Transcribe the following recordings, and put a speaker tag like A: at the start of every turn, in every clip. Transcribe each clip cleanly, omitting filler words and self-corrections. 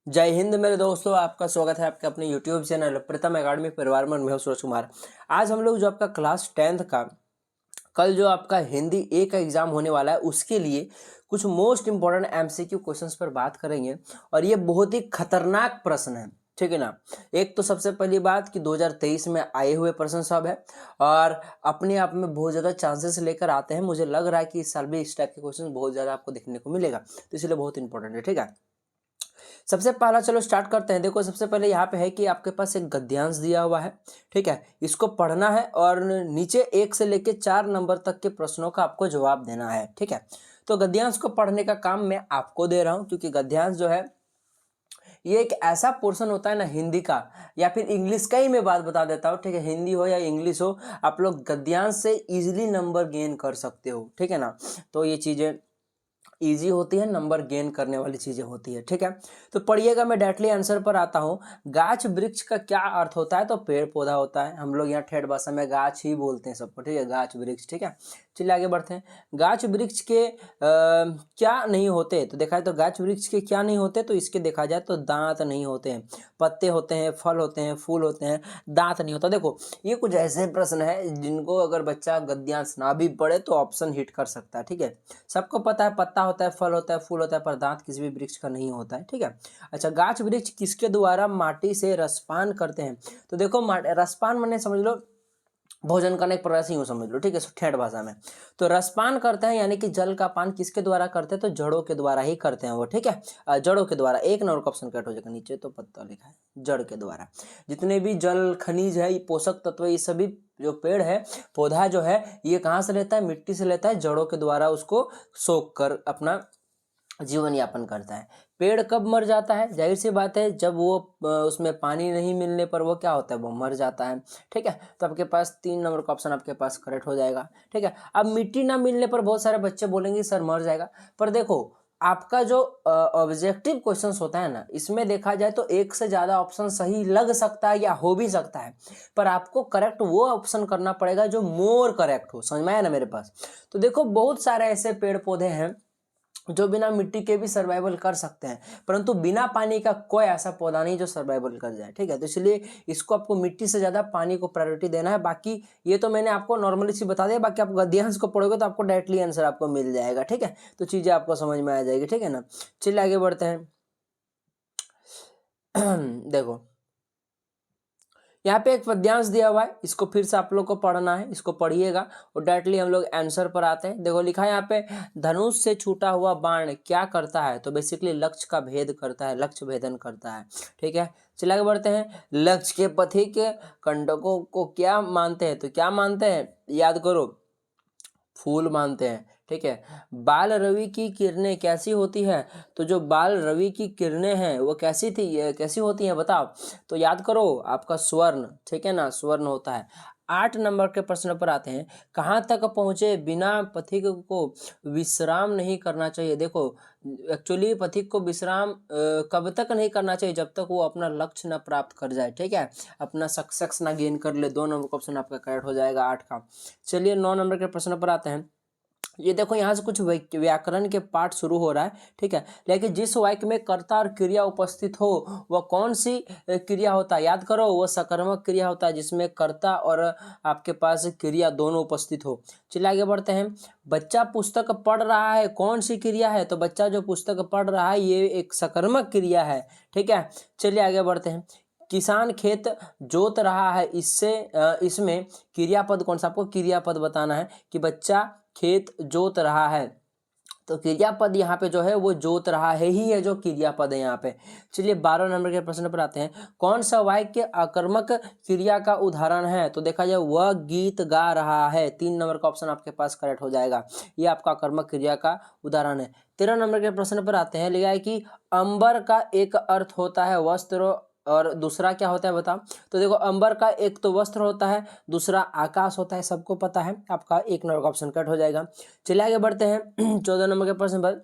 A: जय हिंद मेरे दोस्तों, आपका स्वागत है आपके अपने यूट्यूब चैनल प्रथम एकेडमी परिवार में। मैं हूं सूरज कुमार। आज हम लोग जो आपका क्लास 10th का कल जो आपका हिंदी ए का एग्जाम होने वाला है उसके लिए कुछ मोस्ट इंपॉर्टेंट एमसीक्यू क्वेश्चंस पर बात करेंगे। और ये बहुत ही खतरनाक प्रश्न है, ठीक है ना। एक तो सबसे पहली बात कि 2023 में आए हुए प्रश्न सब है और अपने आप में बहुत ज़्यादा चांसेस लेकर आते हैं। मुझे लग रहा है कि इस साल भी इस टाइप के क्वेश्चन बहुत ज़्यादा आपको देखने को मिलेगा, तो इसलिए बहुत इंपॉर्टेंट है, ठीक है। सबसे पहला चलो स्टार्ट करते हैं। देखो सबसे पहले यहाँ पे है कि आपके पास एक गद्यांश दिया हुआ है, ठीक है। इसको पढ़ना है और नीचे 1 से लेके 4 नंबर तक के प्रश्नों का आपको जवाब देना है, ठीक है। तो गद्यांश को पढ़ने का काम मैं आपको दे रहा हूँ, क्योंकि गद्यांश जो है ये एक ऐसा पोर्शन होता है ना हिंदी का या फिर इंग्लिश का ही मैं बात बता देता हूँ, ठीक है। हिंदी हो या इंग्लिश हो, आप लोग गद्यांश से इजिली नंबर गेन कर सकते हो, ठीक है ना। तो ये चीज़ें इजी होती है, नंबर गेन करने वाली चीजें होती है, ठीक है। तो पढ़िएगा, मैं डायरेक्टली आंसर पर आता हूँ। गाछ वृक्ष का क्या अर्थ होता है? तो पेड़ पौधा होता है। हम लोग यहाँ ठेठ भाषा में गाछ ही बोलते हैं सबको, ठीक है, गाछ वृक्ष, ठीक है। चलिए आगे बढ़ते हैं। गाछ वृक्ष के क्या नहीं होते? तो देखा जाए तो गाछ वृक्ष के क्या नहीं होते, तो इसके देखा जाए तो दांत नहीं होते हैं, पत्ते होते हैं, फल होते हैं, फूल होते हैं, दांत नहीं होता। देखो ये कुछ ऐसे प्रश्न है जिनको अगर बच्चा गद्यांश ना भी पढ़े तो ऑप्शन हिट कर सकता है, ठीक है। सबको पता है पत्ता होता है, फल होता है, फूल होता है, पर दांत किसी भी वृक्ष का नहीं होता है, ठीक है। अच्छा, गाछ वृक्ष किसके द्वारा माटी से रसपान करते हैं? तो देखो रसपान मैंने समझ लो भोजन करने का प्रयास यूं समझ लो, ठीक है, ठेठ भाषा में। तो रसपान करते हैं यानी कि जल का पान किसके द्वारा करते हैं? तो जड़ों के द्वारा ही करते हैं वो, ठीक है। जड़ों के द्वारा। एक नंबर का ऑप्शन कट हो जाएगा, नीचे तो पत्ता लिखा है, जड़ के द्वारा। जितने भी जल खनिज है, ये पोषक तत्व, ये सभी जो पेड़ है, पौधा जो है, ये कहाँ से लेता है? मिट्टी से लेता है, जड़ों के द्वारा उसको सोख कर अपना जीवन यापन करता है। पेड़ कब मर जाता है? जाहिर सी बात है, जब वो उसमें पानी नहीं मिलने पर वो क्या होता है? वो मर जाता है, ठीक है। तो आपके पास 3 नंबर का ऑप्शन आपके पास करेक्ट हो जाएगा, ठीक है। अब मिट्टी ना मिलने पर बहुत सारे बच्चे बोलेंगे सर मर जाएगा, पर देखो आपका जो ऑब्जेक्टिव क्वेश्चंस होता है ना, इसमें देखा जाए तो एक से ज्यादा ऑप्शन सही लग सकता है या हो भी सकता है, पर आपको करेक्ट वो ऑप्शन करना पड़ेगा जो मोर करेक्ट हो। समझ में आया ना मेरे पास? तो देखो बहुत सारे ऐसे पेड़ पौधे हैं जो बिना मिट्टी के भी सर्वाइवल कर सकते हैं, परंतु बिना पानी का कोई ऐसा पौधा नहीं जो सर्वाइवल कर जाए, ठीक है। तो इसलिए इसको आपको मिट्टी से ज्यादा पानी को प्रायोरिटी देना है। बाकी ये तो मैंने आपको नॉर्मली सी बता दिया, बाकी आप गद्यांश को पढ़ोगे तो आपको डायरेक्टली आंसर आपको मिल जाएगा, ठीक है। तो चीजें आपको समझ में आ जाएगी, ठीक है ना। चलिए आगे बढ़ते हैं। देखो यहाँ पे एक पद्यांश दिया हुआ है, इसको फिर से आप लोग को पढ़ना है, इसको पढ़िएगा और डायरेक्टली हम लोग आंसर पर आते हैं। देखो लिखा है यहाँ पे, धनुष से छूटा हुआ बाण क्या करता है? तो बेसिकली लक्ष्य का भेद करता है, लक्ष्य भेदन करता है, ठीक है। चलिए आगे बढ़ते हैं। लक्ष्य के पथिक कंटकों को क्या मानते हैं? तो क्या मानते हैं? याद करो, फूल मानते हैं, ठीक है। बाल रवि की किरणें कैसी होती है? तो जो बाल रवि की किरणें हैं वो कैसी होती हैं बताओ? तो याद करो आपका स्वर्ण, ठीक है ना, स्वर्ण होता है। 8 नंबर के प्रश्न पर आते हैं। कहाँ तक पहुंचे बिना पथिक को विश्राम नहीं करना चाहिए? देखो एक्चुअली पथिक को विश्राम कब तक नहीं करना चाहिए? जब तक वो अपना लक्ष्य न प्राप्त कर जाए, ठीक है, अपना सक्सेस ना गेन कर ले। 2 नंबर का ऑप्शन आपका करेक्ट हो जाएगा 8 का। चलिए 9 नंबर के प्रश्न पर आते हैं। ये देखो यहाँ से कुछ व्याकरण के पाठ शुरू हो रहा है, ठीक है। लेकिन जिस वाक्य में कर्ता और क्रिया उपस्थित हो वह कौन सी क्रिया होता है? याद करो, वो सकर्मक क्रिया होता है जिसमें कर्ता और आपके पास क्रिया दोनों उपस्थित हो। चलिए आगे बढ़ते हैं। बच्चा पुस्तक पढ़ रहा है, कौन सी क्रिया है? तो बच्चा जो पुस्तक पढ़ रहा है ये एक सकर्मक क्रिया है, ठीक है। चलिए आगे बढ़ते हैं। किसान खेत जोत रहा है, इसमें क्रियापद कौन सा? आपको क्रियापद बताना है कि बच्चा खेत जोत रहा है, तो क्रियापद यहाँ पे जो है वो जोत रहा है ही है जो क्रियापद है यहाँ पे। चलिए 12 नंबर के प्रश्न पर आते हैं। कौन सा वाक्य आकर्मक क्रिया का उदाहरण है? तो देखा जाए वह गीत गा रहा है। 3 नंबर का ऑप्शन आपके पास करेक्ट हो जाएगा, ये आपका आकर्मक क्रिया का उदाहरण है। 13 नंबर के प्रश्न पर आते हैं। लिखा है कि अंबर का एक अर्थ होता है वस्त्र और दूसरा क्या होता है बताओ? तो देखो अंबर का एक तो वस्त्र होता है, दूसरा आकाश होता है, सबको पता है। आपका 1 नंबर का ऑप्शन कट हो जाएगा। चलिए आगे बढ़ते हैं 14 नंबर के प्रश्न पर।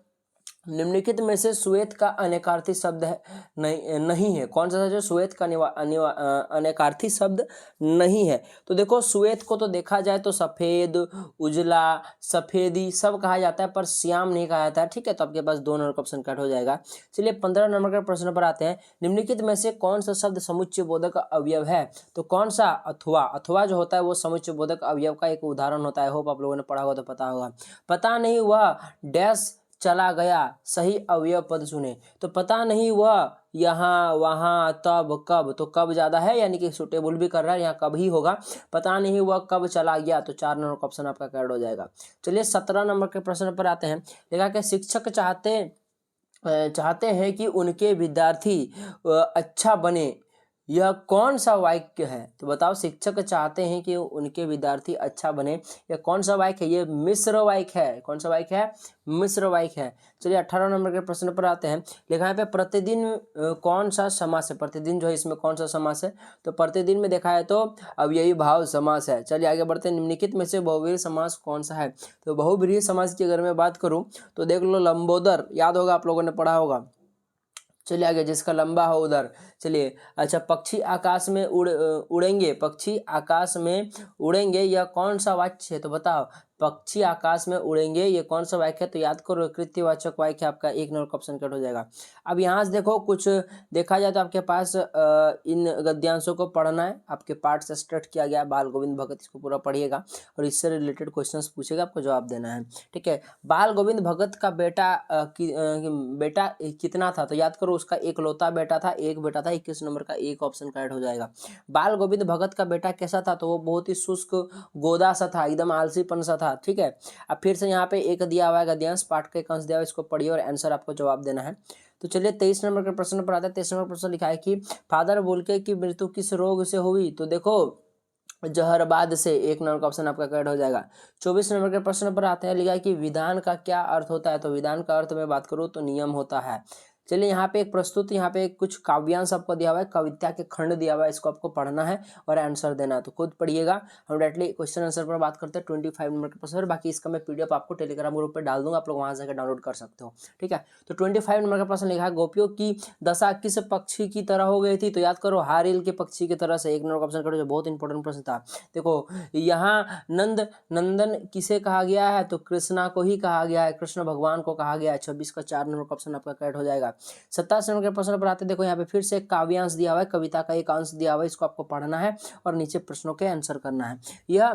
A: निम्नलिखित में से श्वेत का अनेकार्थी शब्द है नहीं है, कौन सा जो श्वेत का अनेकार्थी शब्द नहीं है? तो देखो श्वेत को तो देखा जाए तो सफेद, उजला, सफेदी सब कहा जाता है, पर श्याम नहीं कहा जाता है, ठीक है। तो आपके पास 2 नंबर का ऑप्शन कट हो जाएगा। चलिए 15 नंबर के प्रश्न पर आते हैं। निम्नलिखित में से कौन सा शब्द समुच्चय बोधक अवयव है? तो कौन सा? अथवा। अथवा जो होता है वो समुच्चय बोधक अवयव का एक उदाहरण होता है। होप आप लोगों ने पढ़ा होगा तो पता होगा। पता नहीं वह डैश चला गया, सही अवयव पद चुने। तो पता नहीं वह यहाँ, वहाँ, तब, कब, तो कब ज्यादा है यानी कि सुटेबल भी कर रहा है, यहाँ कब ही होगा। पता नहीं वह कब चला गया, तो 4 नंबर का ऑप्शन आपका करेक्ट हो जाएगा। चलिए 17 नंबर के प्रश्न पर आते हैं। लिखा कि शिक्षक चाहते हैं कि उनके विद्यार्थी अच्छा बने, यह कौन सा वाक्य है? तो बताओ, शिक्षक चाहते हैं कि उनके विद्यार्थी अच्छा बने, यह कौन सा वाक्य है? ये मिश्र वाक्य है। कौन सा वाक्य है? मिश्र वाक्य है। चलिए 18 नंबर के प्रश्न पर आते हैं। लिखा है पे प्रतिदिन कौन सा समास है? प्रतिदिन जो है इसमें कौन सा समास है? तो प्रतिदिन में देखा है तो अव्ययी भाव समास है। चलिए आगे बढ़ते हैं। निम्नलिखित में से बहुव्रीहि समास कौन सा है? तो बहुव्रीहि समास की अगर मैं बात करूं तो देख लो, लंबोदर याद होगा, आप लोगों ने पढ़ा होगा। चलिए आगे, जिसका लंबा हो उधर। चलिए अच्छा, पक्षी आकाश में उड़ेंगे, पक्षी आकाश में उड़ेंगे, यह कौन सा वाक्य है? तो बताओ, पक्षी आकाश में उड़ेंगे ये कौन सा वाक्य है? तो याद करो, कृत्यवाचक वाक्य आपका 1 नंबर का ऑप्शन कट हो जाएगा। अब यहाँ से देखो, कुछ देखा जाए तो आपके पास इन गद्यांशों को पढ़ना है। आपके पार्ट से स्टार्ट किया गया बाल गोविंद भगत, इसको पूरा पढ़िएगा और इससे रिलेटेड क्वेश्चंस पूछेगा, आपको जवाब देना है, ठीक है। बाल गोविंद भगत का बेटा कितना था? तो याद करो, उसका एकलौता बेटा था, एक बेटा था। 21 नंबर का एक ऑप्शन करेक्ट हो जाएगा। बाल गोविंद भगत का बेटा कैसा था? तो वो बहुत ही शुष्क गोदा सा था, एकदम आलसीपन सा था, ठीक है। अब फिर से यहाँ पे एक दिया हुआ है गद्यांश, पाठ का एक अंश दिया हुआ है, इसको पढ़िए और आंसर आपको जवाब देना है। तो चलिए 23 नंबर के प्रश्न पर आता है। 23 नंबर प्रश्न लिखा है कि फादर बोलके की मृत्यु किस रोग से हुई? तो देखो, जहरबाद से। 1 नंबर का ऑप्शन आपका करेक्ट हो जाएगा। 24 नंबर के प्रश्न पर आते हैं। लिखा है कि विधान का क्या अर्थ होता है? तो विधान का अर्थ में बात करूँ तो नियम होता है। चलिए यहाँ पे एक प्रस्तुत, यहाँ पे कुछ काव्यांश आपको दिया हुआ है, कविता के खंड दिया हुआ है, इसको आपको पढ़ना है और आंसर देना है, तो खुद पढ़िएगा। हम डायरेक्टली क्वेश्चन आंसर पर बात करते हैं। 25 नंबर के प्रश्न, बाकी इसका मैं पीडीएफ आपको टेलीग्राम ग्रुप पे डाल दूंगा, आप लोग वहां से डाउनलोड कर सकते हो, ठीक है। तो 25 नंबर का प्रश्न लिखा है, गोपियों की दशा किस पक्षी की तरह हो गई थी? तो याद करो, हारिल के पक्षी की तरह से। 1 नंबर का ऑप्शन करो, जो बहुत इंपॉर्टेंट प्रश्न था। देखो यहाँ नंदन किसे कहा गया है? तो कृष्णा को ही कहा गया है, कृष्ण भगवान को कहा गया है। 26 का 4 नंबर का ऑप्शन आपका करेक्ट हो जाएगा। 27 नंबर के प्रश्न पर आते हैं। देखो यहाँ पे फिर से एक काव्यांश दिया हुआ है, कविता का एक अंश दिया हुआ है, इसको आपको पढ़ना है और नीचे प्रश्नों के आंसर करना है। यह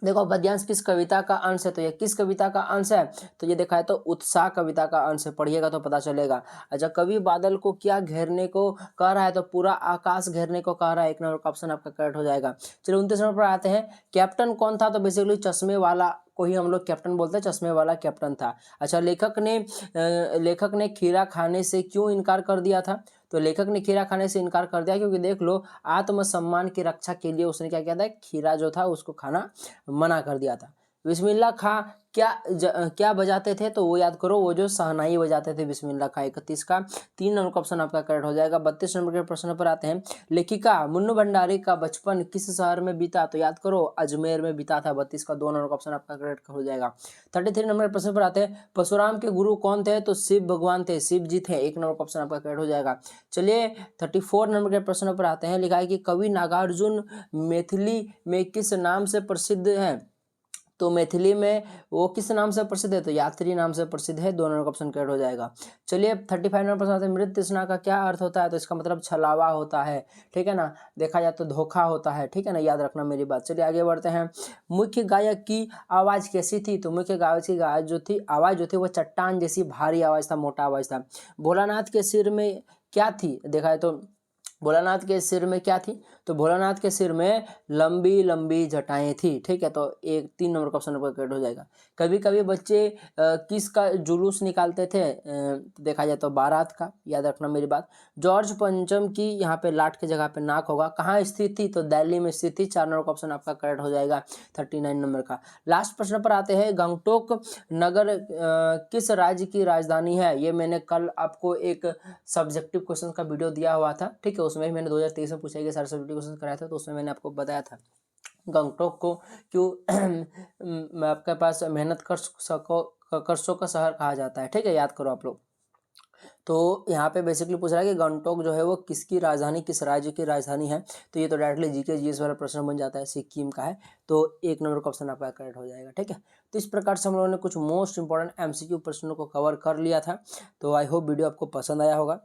A: देखो, पद्यांश किस कविता का अंश है? तो ये किस कविता का अंश है? तो ये देखा है तो उत्साह कविता का अंश है, पढ़िएगा तो पता चलेगा। अच्छा, कवि बादल को क्या घेरने को कह रहा है? तो पूरा आकाश घेरने को कह रहा है। 1 नंबर का ऑप्शन आपका करेक्ट हो जाएगा। चलिए 29 नंबर पर आते हैं। कैप्टन कौन था? तो बेसिकली चश्मे वाला को ही हम लोग कैप्टन बोलते हैं, चश्मे वाला कैप्टन था। अच्छा, लेखक ने खीरा खाने से क्यों इनकार कर दिया था? तो लेखक ने खीरा खाने से इनकार कर दिया क्योंकि देख लो, आत्मसम्मान की रक्षा के लिए उसने क्या किया था, खीरा जो था उसको खाना मना कर दिया था। बिस्मिल्लाह खां क्या बजाते थे? तो वो याद करो, वो जो शहनाई बजाते थे, बिस्मिल्लाह खां। 31 का 3 नंबर का ऑप्शन आपका करेक्ट हो जाएगा। 32 नंबर के प्रश्न पर आते हैं। लेखिका मुन्नू भंडारी का बचपन किस शहर में बीता? तो याद करो, अजमेर में बीता था। 32 का 2 नंबर का ऑप्शन आपका करेक्ट हो जाएगा। 33 नंबर के प्रश्न पर आते हैं। परशुराम के गुरु कौन थे? तो शिव भगवान थे, शिव जी थे। 1 नंबर का ऑप्शन आपका करेक्ट हो जाएगा। चलिए 34 नंबर के प्रश्न पर आते हैं। लिखा है कि कवि नागार्जुन मैथिली में किस नाम से प्रसिद्ध है? तो मैथिली में वो किस नाम से प्रसिद्ध है? तो यात्री नाम से प्रसिद्ध है। 2 नंबर का ऑप्शन करेक्ट हो जाएगा। चलिए 35 नंबर प्रश्न आते हैं। मृत तृष्णा का क्या अर्थ होता है? तो इसका मतलब छलावा होता है, ठीक है ना। देखा जाए तो धोखा होता है, ठीक है ना, याद रखना मेरी बात। चलिए आगे बढ़ते हैं। मुख्य गायक की आवाज कैसी थी? तो मुख्य गायक की आवाज जो थी वो चट्टान जैसी भारी आवाज था, मोटा आवाज था। भोलानाथ के सिर में क्या थी? देखा है तो भोलानाथ के सिर में क्या थी? तो भोलानाथ के सिर में लंबी लंबी जटाएं थी, ठीक है। तो 3 नंबर का ऑप्शन करेक्ट हो जाएगा। कभी कभी बच्चे किसका जुलूस निकालते थे? देखा जाए तो बारात का, याद रखना मेरी बात। जॉर्ज पंचम की यहाँ पे लाट की जगह पे नाक होगा, कहाँ स्थित थी? तो दिल्ली में स्थित थी। 4 नंबर का ऑप्शन आपका करेक्ट हो जाएगा। 39 नंबर का लास्ट प्रश्न पर आते हैं। गंगटोक नगर किस राज्य की राजधानी है? ये मैंने कल आपको एक सब्जेक्टिव क्वेश्चन का वीडियो दिया हुआ था, ठीक है। उसमें भी मैंने 2023 में पूछे गए सारे सब्जेक्टिव क्वेश्चन कराया था, तो उसमें मैंने आपको बताया था गंगटोक को क्यों मैं आपके पास मेहनत कर सको कर्सों का शहर कहा जाता है, ठीक है, याद करो आप लोग। तो यहाँ पे बेसिकली पूछ रहा है कि गंगटोक जो है वो किसकी राजधानी, किस राज्य की राजधानी है। तो ये तो डायरेक्टली जीके जीएस वाला प्रश्न बन जाता है, सिक्किम का है। तो 1 नंबर का ऑप्शन आपका करेक्ट हो जाएगा, ठीक है। तो इस प्रकार से हम लोगों ने कुछ मोस्ट इंपॉर्टेंट एमसीक्यू प्रश्नों को कवर कर लिया था। तो आई होप वीडियो आपको पसंद आया होगा।